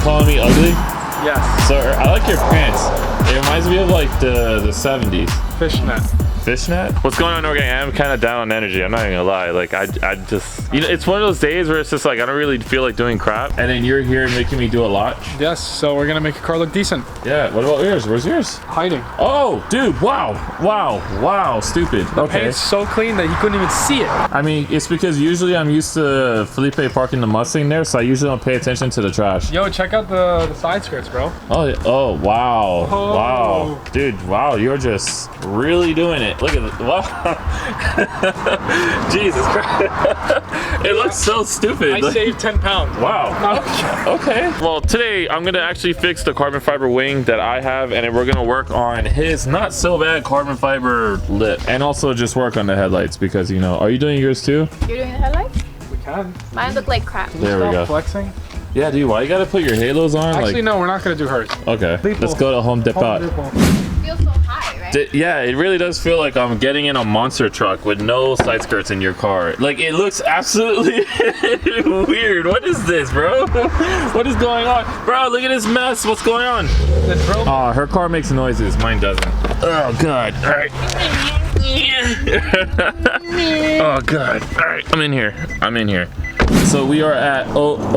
calling me ugly? Yes. Sir, I like your pants. It reminds me of like the 70s. Fishnet. Fishnet? What's going on, Norgang? I'm kind of down on energy. I'm not even gonna lie. Like I just, you know, it's one of those days where it's just like I don't really feel like doing crap. And then you're here making me do a lot. Yes. So we're gonna make your car look decent. Yeah. What about yours? Where's yours? Hiding. Oh, dude! Wow! Wow! Wow! Stupid. The Okay. paint's so clean that he couldn't even see it. I mean, it's because usually I'm used to Felipe parking the Mustang there, so I usually don't pay attention to the trash. Yo, check out the side skirts, bro. Oh, yeah. Oh, wow. Oh. Wow. Dude, wow, you're just really doing it. Look at it. Wow. Jesus Christ. It looks so stupid. I saved 10 pounds. Wow. Okay. Well, today I'm gonna actually fix the carbon fiber wing that I have, and then we're gonna work on his not so bad carbon fiber lip, and also just work on the headlights because, you know, are you doing yours too? You're doing the headlights? We can. Mine look like crap. There we go. Flexing. Yeah, dude, why you gotta put your halos on? Actually, like, no, we're not gonna do hers. okay, let's go to Home Depot. It feels so high, right? Yeah, it really does feel like I'm getting in a monster truck with no side skirts in your car. Like, it looks absolutely weird. What is this, bro? What is going on? Bro, look at this mess. What's going on? Oh, her car makes noises. Mine doesn't. Oh, God. All right. Oh, God. All right, I'm in here. I'm in here. So we are at O'Reilly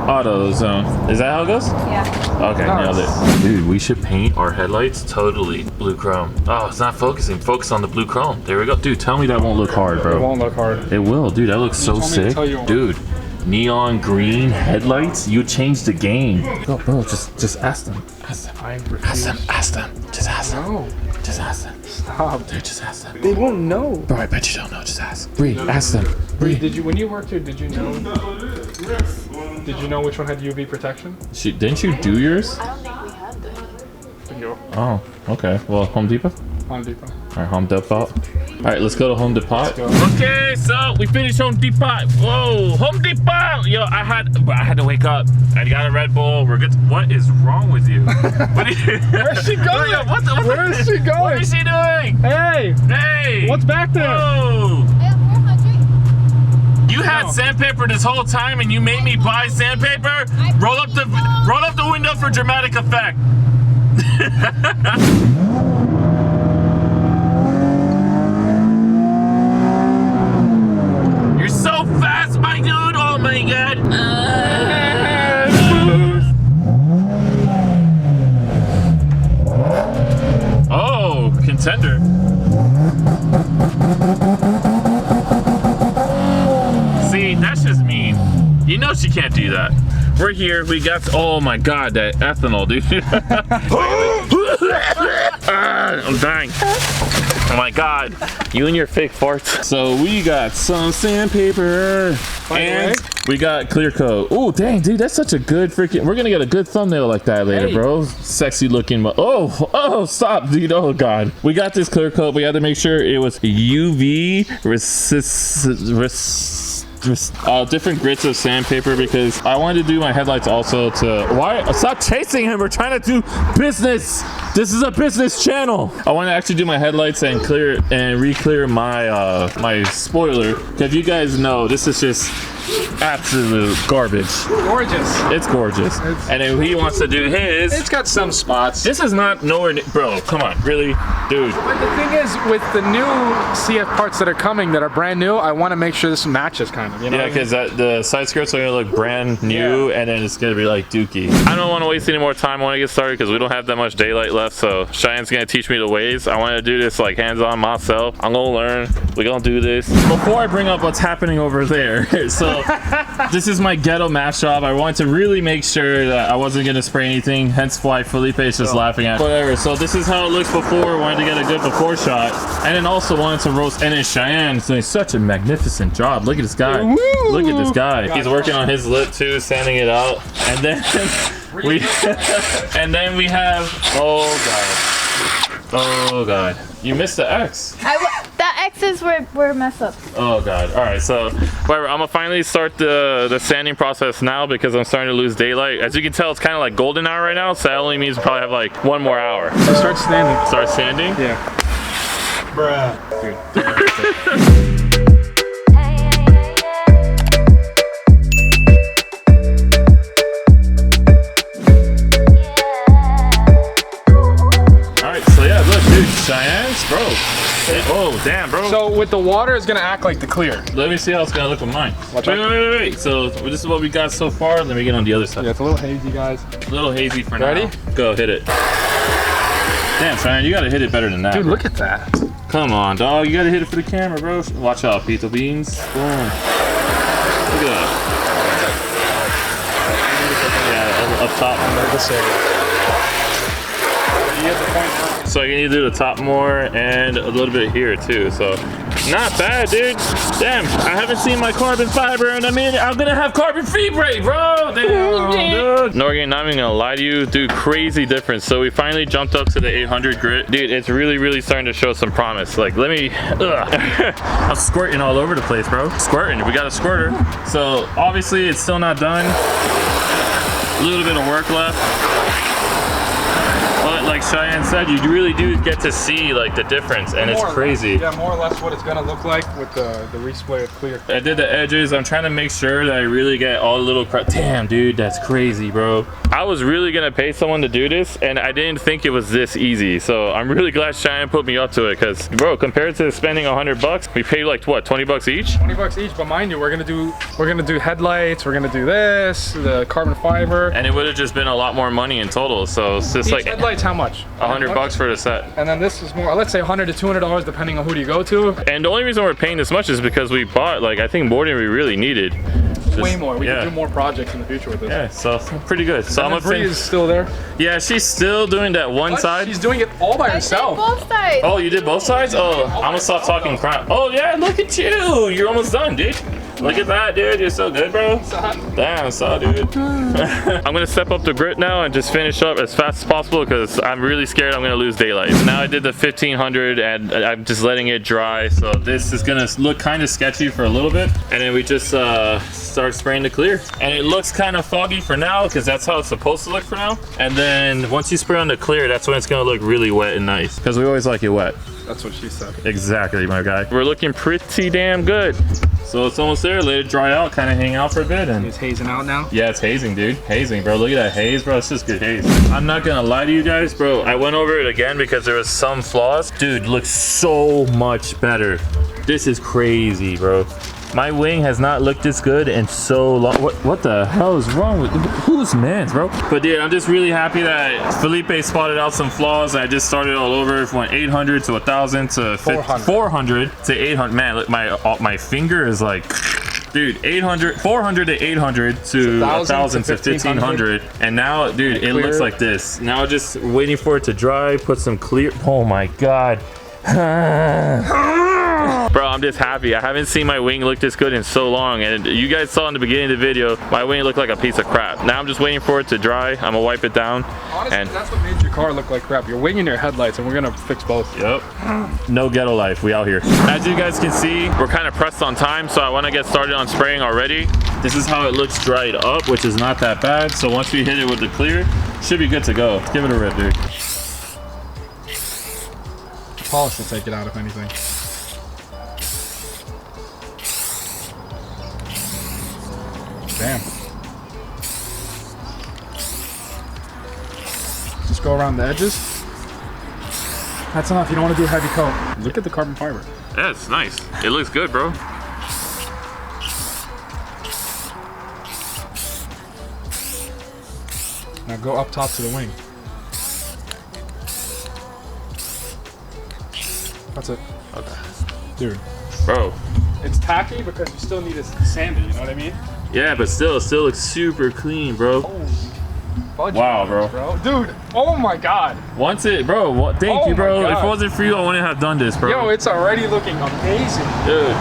AutoZone. Is that how it goes? Yeah. Okay, nailed it. Dude, we should paint our headlights totally blue chrome. Oh, it's not focusing. Focus on the blue chrome. There we go. Dude, tell me that won't look hard, bro. It won't look hard. It will, dude. That looks so sick. Dude, neon green headlights. You changed the game. Go, bro. Just ask them. Ask them. Ask them. Just ask them. No. Just ask them. Stop. Dude, just ask them. They won't know. Bro, I bet you don't know. Just ask. Bree, ask them. Bree. Did you, when you worked here, did you know? Did you know which one had UV protection? Didn't you do yours? I don't think we had this. Yo, Oh, okay. Well, Home Depot? Home Depot. All right, Home Depot. All right, let's go to Home Depot. go. Okay, so we finished Home Depot. Whoa, Home Depot! Yo, I had to wake up. I got a Red Bull. We're good. What is wrong with you? Where's she going? Where is she going? What is she doing? Hey! Hey! What's back there? Whoa! I have 400. You had sandpaper this whole time, and you made me buy sandpaper. Roll up the window for dramatic effect. You're so fast, my dude. Oh my god. Oh, contender. See, that's just mean. You know she can't do that. We're here, we got, oh my god, that ethanol, dude. I'm dying. Oh my god, you and your fake farts. So we got some sandpaper and we got clear coat. Oh dang, dude, that's such a good freaking, we're gonna get a good thumbnail like that later, bro. Sexy looking, oh, stop, dude, oh god. We got this clear coat, we had to make sure it was UV different grits of sandpaper because I wanted to do my headlights also to, stop chasing him, we're trying to do business. This is a business channel. I want to actually do my headlights and re-clear my my spoiler. If you guys know, this is just absolute garbage. Gorgeous. It's gorgeous. And then he wants to do his. It's got some spots. This is not nowhere near, bro, come on, really? Dude. But the thing is, with the new CF parts that are coming that are brand new, I want to make sure this matches kind of, you know? Yeah, because the side skirts are going to look brand new, and then it's going to be like dookie. I don't want to waste any more time. I want to get started because we don't have that much daylight left, so Cheyenne's going to teach me the ways. I want to do this like hands-on myself. I'm going to learn. We're going to do this. Before I bring up what's happening over there, so this is my ghetto mask job. I wanted to really make sure that I wasn't going to spray anything, hence why Felipe is just laughing at whatever. So this is how it looks before. Wanted to get a good before shot, and then also wanted to roast. And then Cheyenne's doing such a magnificent job. Look at this guy. Woo! Look at this guy. He's working on his lip too, sanding it out. And then we have, oh god, you missed the X. The X's were messed up. Oh god. All right, so whatever, I'm gonna finally start the sanding process now because I'm starting to lose daylight. As you can tell, it's kind of like golden hour right now, so that only means we probably have like one more hour. So start sanding. Start sanding? Yeah. Bruh. Dude. it. Oh, damn, bro. So with the water, it's gonna act like the clear. Let me see how it's gonna look with mine. Watch wait, out. wait. So this is what we got so far. Let me get on the other side. Yeah, it's a little hazy, guys. A little hazy for Ready? now. Go, hit it. Damn, Cheyenne, you gotta hit it better than that. Dude, bro. look at that. Come on, dog. You gotta hit it for the camera, bro. Watch out, Pito Beans. Boom. Look at that. Yeah, up top. So I can either do the top more and a little bit here too. So not bad, dude. Damn, I haven't seen my carbon fiber in a minute. I'm gonna have carbon fibre, bro. Damn, dude. Norgan, not even gonna lie to you, dude. Crazy difference. So we finally jumped up to the 800 grit, dude. It's really starting to show some promise. Like, let me. I'm squirting all over the place, bro. Squirting. We got a squirter. So obviously it's still not done. A little bit of work left. But like Cheyenne said, you really do get to see like the difference, and it's crazy. Yeah, more or less what it's gonna look like with the respray of clear. I did the edges. I'm trying to make sure that I really get all the little crap. Damn, dude, that's crazy, bro. I was really gonna pay someone to do this, and I didn't think it was this easy. So I'm really glad Cheyenne put me up to it, because bro, compared to spending $100, we paid like what, 20 bucks each? 20 bucks each, but mind you, we're gonna do headlights. We're gonna do this, the carbon fiber, and it would have just been a lot more money in total. So it's just each like headlights. How much? $100 for the set. And then this is more, let's say $100 to $200 depending on who do you go to. And the only reason we're paying this much is because we bought, like, I think more than we really needed. Way more. We yeah. can do more projects in the future with this. Yeah, so pretty good. So and I'm Bree is still there. Yeah, she's still doing that one What? side. She's doing it all by herself. I did both sides. Oh, you did both sides? Oh, I'm gonna stop talking crap. Oh yeah, look at you. You're almost done, dude. Look at that, dude. You're so good, bro. Damn, so dude. I'm gonna step up the grit now and just finish up as fast as possible, because I'm really scared I'm gonna lose daylight. Now I did the 1500 and I'm just letting it dry. So this is gonna look kind of sketchy for a little bit. And then we just start spraying the clear. And it looks kind of foggy for now, because that's how it's supposed to look for now. And then once you spray on the clear, that's when it's gonna look really wet and nice. Because we always like it wet. That's what she said. Exactly, my guy. We're looking pretty damn good. So it's almost there. Let it dry out, kind of hang out for a bit. And It's hazing out now. yeah, it's hazing, dude. Hazing, bro. Look at that haze, bro. It's just good haze. I'm not gonna lie to you guys, bro. I went over it again because there was some flaws. Dude, looks so much better. This is crazy, bro. My wing has not looked this good in so long. What the hell is wrong with who's mans, bro? But dude, I'm just really happy that Felipe spotted out some flaws. I just started all over from 800 to 1,000 to 400 to 800. Man, look, my finger is like, dude, 400 to 800 to 1,000 to 1,500. And now, dude, it looks like this. Now just waiting for it to dry, put some clear. Oh my God. Bro, I'm just happy. I haven't seen my wing look this good in so long, and you guys saw in the beginning of the video, my wing looked like a piece of crap. Now I'm just waiting for it to dry. I'm gonna wipe it down. Honestly, and that's what made your car look like crap. Your wing and your headlights, and we're gonna fix both. Yep. No ghetto life. We out here. As you guys can see, we're kind of pressed on time, so I want to get started on spraying already. This is how it looks dried up, which is not that bad. So once we hit it with the clear, should be good to go. Let's give it a rip, dude. Polish will take it out if anything. Damn. Just go around the edges. That's enough. You don't want to do a heavy coat. Look at the carbon fiber. Yeah, it's nice. It looks good, bro. Now go up top to the wing. That's it. Okay. Dude. Bro. It's tacky because you still need it sandy, you know what I mean? Yeah, but still, it still looks super clean, bro. Wow, bro. Dude, oh my God. Once it, bro, thank you, bro. my If it God. wasn't for you, I wouldn't have done this, bro. Yo, it's already looking amazing. Dude,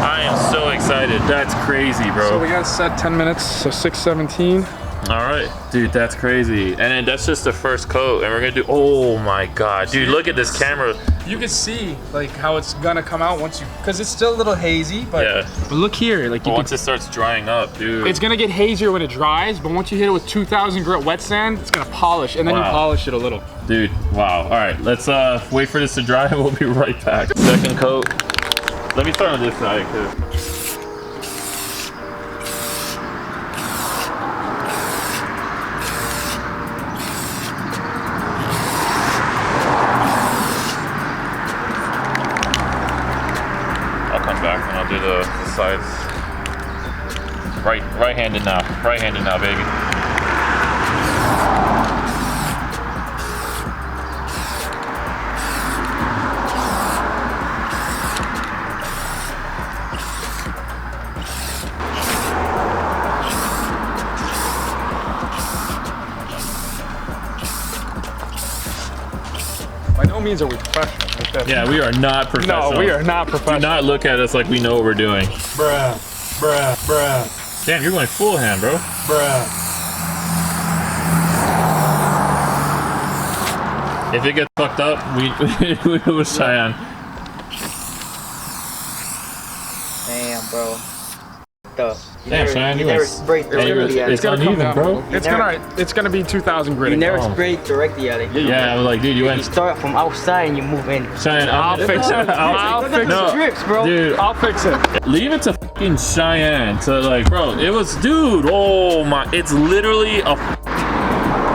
I am so excited. That's crazy, bro. So we got set 10 minutes, so 6:17. All right, dude, that's crazy. And then that's just the first coat, and we're gonna do, oh my God, dude, look at this camera. You can see like how it's gonna come out once you, because it's still a little hazy, but, Yeah. but look here, like you Once it starts drying up, dude. it's gonna get hazier when it dries, but once you hit it with 2,000 grit wet sand, it's gonna polish, and then you Wow. polish it a little. Dude, wow. All right, let's wait for this to dry, and we'll be right back. Second coat. Let me start on this side, cause back, and I'll do the sides. Right-handed now. Right-handed now, baby. By no means are we professional. Like that. Yeah, we are not professional. No, we are not Do professional. not look at us like we know what we're doing. Bruh, bruh, bruh, Damn, you're going full hand, bro. bruh. If it gets fucked up, we will Cheyenne. Damn, bro. The, Damn, Cheyenne, you you never guys- sprayed directly at It's it. Come uneven, down. bro. It's gonna be 2,000 gritty. You never Oh. sprayed directly at it. Yeah, I was like, dude, you You went start from outside and you move in. Cheyenne. I'll fix it. I'll Look fix at the No. strips, bro. Dude, I'll fix it. leave it to fucking Cheyenne to like, bro. It was, dude. Oh my! It's literally a.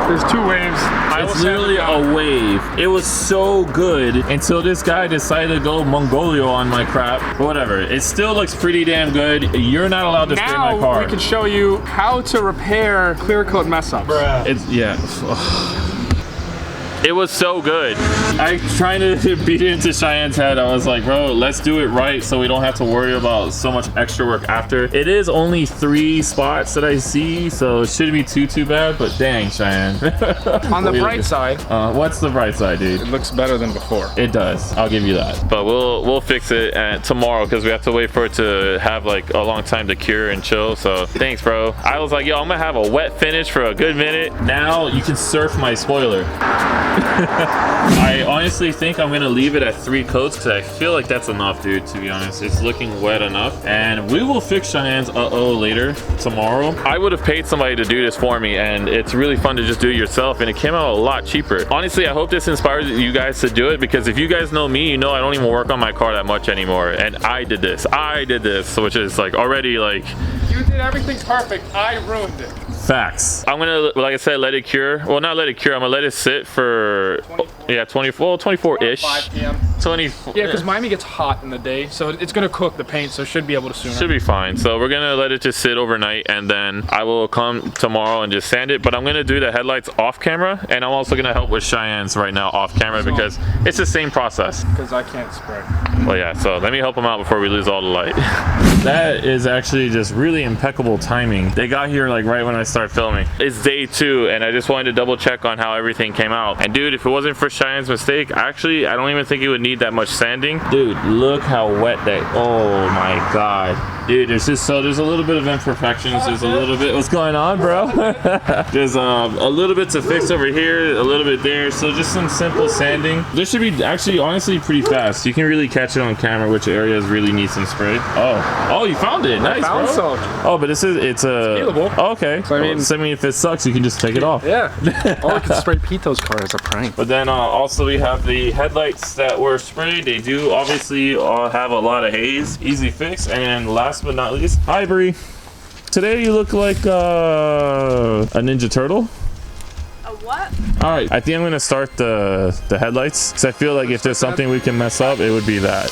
There's 2 waves. It's literally a wave. It was so good until this guy decided to go Mongolio on my crap. But whatever. It still looks pretty damn good. You're not allowed to spray my Now car. we can show you how to repair clear coat mess ups. It's yeah. It was so good. I trying to beat it into Cheyenne's head. I was like, bro, let's do it right so we don't have to worry about so much extra work after. It is only 3 spots that I see, so it shouldn't be too bad, but dang, Cheyenne. On the bright side, what's the bright side, dude? it looks better than before. It does. I'll give you that. But we'll fix it tomorrow because we have to wait for it to have like a long time to cure and chill. So thanks, bro. I was like, yo, I'm gonna have a wet finish for a good minute. Now you can surf my spoiler. I honestly think I'm gonna leave it at 3 coats because I feel like that's enough, dude, to be honest. It's looking wet enough. And we will fix Cheyenne's later, tomorrow. I would have paid somebody to do this for me, and it's really fun to just do it yourself, and it came out a lot cheaper. Honestly, I hope this inspires you guys to do it, because if you guys know me, you know I don't even work on my car that much anymore. And I did this, which is like already like... You did everything perfect. I ruined it. Facts. I'm gonna, like I said, let it cure. Well, not let it cure. I'm gonna let it sit for 24-ish. 5 p.m. 24. Yeah, because Miami gets hot in the day, so it's gonna cook the paint, so it should be able to sooner. Should be fine. So we're gonna let it just sit overnight, and then I will come tomorrow and just sand it. But I'm gonna do the headlights off camera, and I'm also gonna help with Cheyenne's right now off camera because it's the same process. Because I can't spray. Well, yeah. So let me help them out before we lose all the light. That is actually just really impeccable timing. They got here like right when I started filming. It's day 2, and I just wanted to double check on how everything came out. And dude, if it wasn't for Cheyenne's mistake, actually, I don't even think it would need that much sanding. Dude, look how wet that. Oh my god. Dude, there's a little bit of imperfections. There's a little bit. What's going on, bro? There's a little bit to fix over here, a little bit there. So just some simple sanding. This should be actually honestly pretty fast. You can really catch it on camera which areas really need some spray. Oh, you found it. Nice, found bro. some. Oh, but it's peelable. Oh, okay. So, I mean, if it sucks, you can just take it off. Yeah. Or I could spray Pito's car as a prank. But then also we have the headlights that were sprayed. They do obviously have a lot of haze. Easy fix. And last but not least, hi Bree. Today you look like a Ninja Turtle. A what? All right, I think I'm gonna start the headlights because I feel like if there's something we can mess up, it would be that.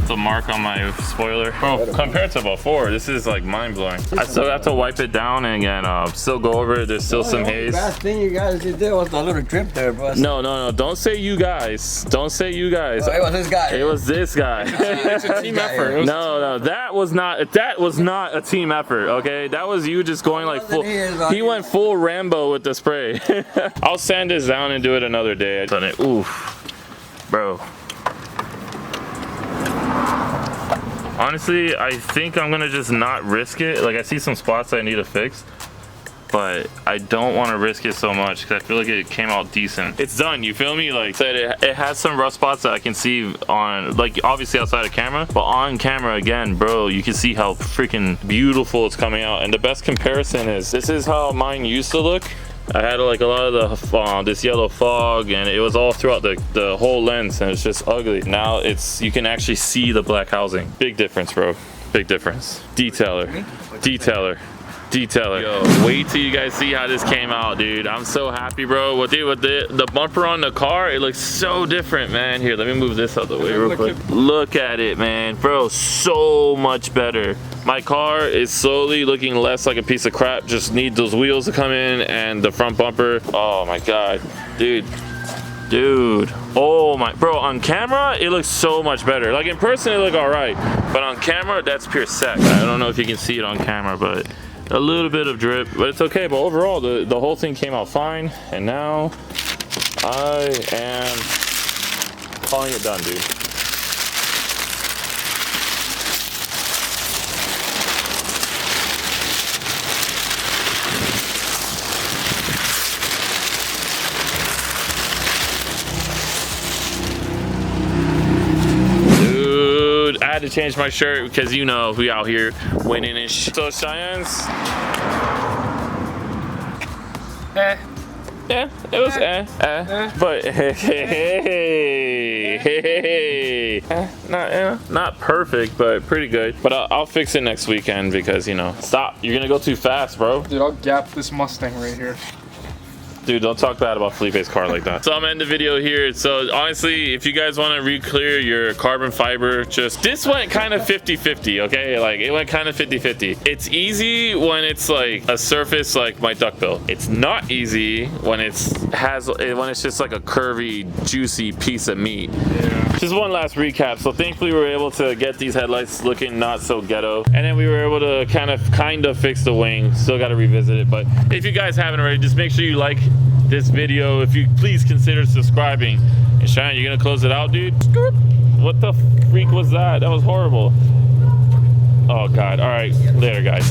The mark on my spoiler. Oh, compared to before, this is like mind-blowing. I still have to wipe it down and again, still go over it. There's still some haze. The best thing you guys did there was the little drip there, bro. No, don't say you guys. Don't say you guys. Oh, it was this guy. It was this guy. It's a team effort. No, that was not a team effort, okay? That was you just going like full. He went full Rambo with the spray. I'll sand this down and do it another day. I've done it. Oof. Bro. Honestly, I think I'm gonna just not risk it. Like I see some spots I need to fix, but I don't want to risk it so much because I feel like it came out decent. It's done, you feel me? Like I said, it has some rough spots that I can see on, like obviously outside of camera, but on camera again, bro, you can see how freaking beautiful it's coming out. And the best comparison is, this is how mine used to look. I had like a lot of the this yellow fog, and it was all throughout the whole lens, and it's just ugly. Now you can actually see the black housing. Big difference, bro. Big difference. Detailer. Yo, wait till you guys see how this came out, dude. I'm so happy, bro. With the bumper on the car, it looks so different, man. Here, let me move this out of the way real quick. Look at it, man. Bro, so much better. My car is slowly looking less like a piece of crap. Just need those wheels to come in and the front bumper. Oh my God, dude. Oh my, bro, on camera it looks so much better. Like in person it look all right, but on camera that's pure sex. I don't know if you can see it on camera, but a little bit of drip, but it's okay. But overall the whole thing came out fine, and now I am calling it done, dude. I had to change my shirt because you know we out here winning and shit. So Cheyenne's, yeah, it was but not perfect, but pretty good. But I'll fix it next weekend because you know. Stop! You're gonna go too fast, bro. Dude, I'll gap this Mustang right here. Dude, don't talk bad about Felipe's car like that. So I'm ending the video here. So honestly, if you guys want to re-clear your carbon fiber, this went kind of 50-50, okay? Like it went kind of 50-50. It's easy when it's like a surface like my duckbill. It's not easy when it's just like a curvy, juicy piece of meat. Yeah. Just one last recap. So thankfully we were able to get these headlights looking not so ghetto. And then we were able to kind of fix the wing. Still got to revisit it. But if you guys haven't already, just make sure you like this video. If you please consider subscribing. And Cheyenne, you're gonna close it out, dude? What the freak was that? That was horrible. Oh God. All right, later guys.